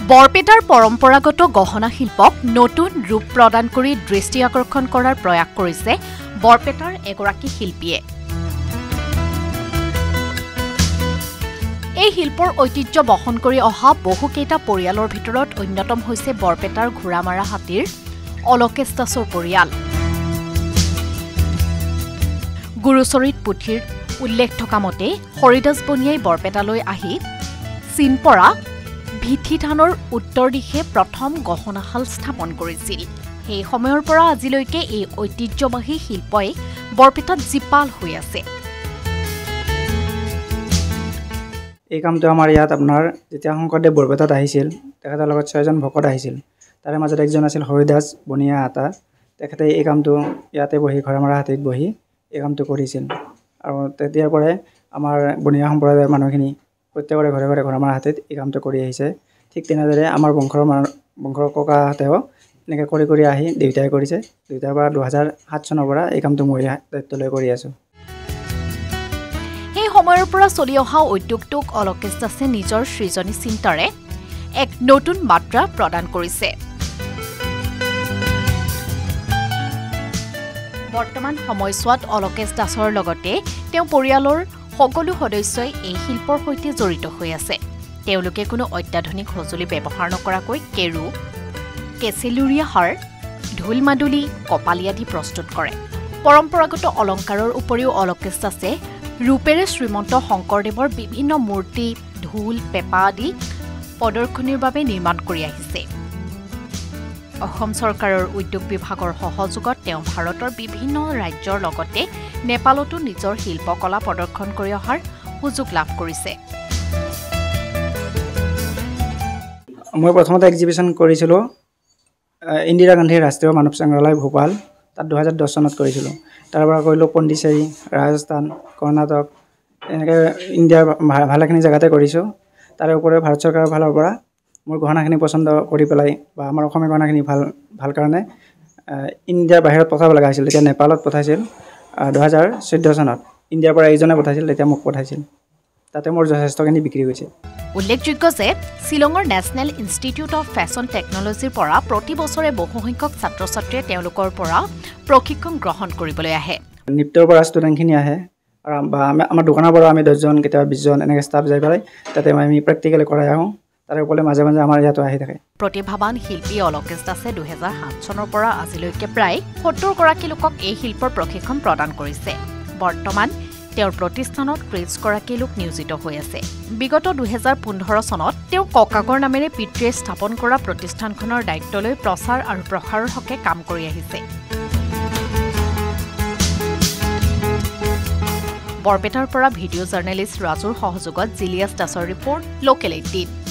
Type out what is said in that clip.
বৰপেটাৰ পৰম্পৰাগত গহনা শিল্পক নতুন ৰূপ প্ৰদান কৰি দৃষ্টি আকৰ্ষণ কৰাৰ প্ৰয়াস কৰিছে বৰপেটাৰ এগৰাকী শিল্পীয়ে। এই শিল্পৰ ঐতিহ্য বহন কৰি অহা বহুকেইটা পৰিয়ালৰ ভিতৰত অন্যতম হৈছে বৰপেটাৰ ঘোঁৰামাৰা হাতীৰ অলকেশ দাসৰ পৰিয়াল। গুৰুচৰিত পুথিৰ উল্লেখ থকা মতে হৰিদাস বনিয়াই বৰপেটালৈ আহি চিনপৰা ভিঠি থানৰ উত্তৰ দিশে প্ৰথম গহনাশাল স্থাপন কৰিছিল। সেই সময়ৰ পৰা আজিলৈকে এই ঐতিহ্যবাহী শিল্পই বৰপেটাত জীপাল হৈ আছে। এই কামটো আমাৰ ইয়াত আপোনাৰ যেতিয়া শংকৰদেৱ বৰপেটাত আহিছিল, তেখেতৰ লগত 6জন ভকত আহিছিল। তাৰে মাজত একজন আছিল হৰিদাস বনিয়া আতা। তেখেতে এই কামটো ইয়াতে বহি ঘোঁৰামাৰা হাতীত বহি এই কামটো কৰিছিল। আৰু তেতিয়াৰ পৰাই আমাৰ বনিয়া সম্প্ৰদায়ৰ মানুহখিনি প্ৰত্যেকৰে ঘৰে ঘৰে ঘোঁৰামাৰা হাতীত এই কামটো কৰি আহিছে। ঠিক তেনেদৰে আমাৰ বংশৰ ককাহঁতেও এনেকৈ কৰি আহি দেউতাই কৰিছে। দেউতাৰ পৰা 2007 চনৰ পৰা এই কামটো মই দায়িত্ব লৈ কৰি আছোঁ। সেই সময়ৰ পৰা চলি অহা উদ্যোগটোক অলকেশ দাসে নিজৰ সৃজনী চিন্তাৰে এক নতুন মাত্ৰা প্ৰদান কৰিছে। বৰ্তমান সময়ছোৱাত অলকেশ দাসৰ লগতে তেওঁ পৰিয়ালৰ সকলো সদস্যই এই শিল্পৰ সৈতে জড়িত হৈ আছে। তেওঁলোকে কোনো অত্যাধুনিক সঁজুলি ব্যৱহাৰ নকৰাকৈ কেৰু, কেঁচেলুৰীয়া হাৰ, ঢোল মাদুলি, কপালি আদি প্ৰস্তুত কৰে। পৰম্পৰাগত অলংকাৰৰ উপৰিও অলকেশ দাসে ৰূপেৰে শ্ৰীমন্ত শংকৰদেৱৰ বিভিন্ন মূৰ্তি, ঢোল, পেঁপা আদি প্ৰদৰ্শনীৰ বাবে নিৰ্মাণ কৰি আহিছে। অসম চৰকাৰৰ উদ্যোগ বিভাগৰ সহযোগত তেওঁ ভাৰতৰ বিভিন্ন ৰাজ্যৰ লগতে নেপালতো নিজৰ শিল্পকলা প্ৰদৰ্শন কৰি অহাৰ সুযোগ লাভ কৰিছে। মই প্ৰথমতে এক্সিবিশ্যন কৰিছিলোঁ ইন্দিৰা গান্ধী ৰাষ্ট্ৰীয় মানৱ সংগ্ৰহালয় ভূপাল, তাত 2010 চনত কৰিছিলোঁ। তাৰ পৰা কৰিলোঁ পণ্ডিচেৰী, ৰাজস্থান, কৰ্ণাটক, এনেকৈ ইণ্ডিয়াৰ ভালেখিনি জেগাতে কৰিছোঁ। তাৰে উপৰিও ভাৰত চৰকাৰৰ ফালৰ পৰা মোৰ গহনাখিনি পচন্দ কৰি পেলাই বা আমাৰ অসমীয়া গহনাখিনি ভাল কাৰণে ইণ্ডিয়াৰ বাহিৰত পঠাব লগা হৈছিল। তেতিয়া নেপালত পঠাইছিল 2014 চনত। ইণ্ডিয়াৰ পৰা এইজনে পঠাইছিল, তেতিয়া মোক পঠাইছিল। তাতে মোৰ যথেষ্টখিনি বিক্ৰী হৈছে। উল্লেখযোগ্য যে শ্বিলঙৰ নেশ্যনেল ইনষ্টিটিউট অৱ ফেশ্বন টেকনলজিৰ পৰা প্ৰতি বছৰে বহুসংখ্যক ছাত্ৰ ছাত্ৰীয়ে তেওঁলোকৰ পৰা প্ৰশিক্ষণ গ্ৰহণ কৰিবলৈ আহে। নিপ্তৰ পৰা ষ্টুডেণ্টখিনি আহে আৰু আমাৰ দোকানৰ পৰা আমি 10জন কেতিয়াবা 20জন এনেকৈ ষ্টাফ যাই পেলাই তাতে আমি প্ৰেক্টিকেলি কৰাই আহোঁ। তাৰে উপৰি মাজে মাজে আমাৰ ইয়াতো আহি থাকে। প্ৰতিভাৱান শিল্পী অলকেশ দাসে 2007 চনৰ পৰা আজিলৈকে প্ৰায় 70গৰাকী লোকক এই শিল্পৰ প্ৰশিক্ষণ প্ৰদান কৰিছে। বৰ্তমান তেওঁৰ প্ৰতিষ্ঠানত 30গৰাকী লোক নিয়োজিত হৈ আছে। বিগত 2015 চনত তেওঁ ককাগৰ নামেৰে পিতৃয়ে স্থাপন কৰা প্ৰতিষ্ঠানখনৰ দায়িত্ব লৈ প্ৰচাৰ আৰু প্ৰসাৰৰ হকে কাম কৰি আহিছে। বৰপেটাৰ পৰা ভিডিঅ' জাৰ্নেলিষ্ট ৰাজুৰ সহযোগত জিলিয়াছ দাসৰ ৰিপৰ্ট, লোকেল 18।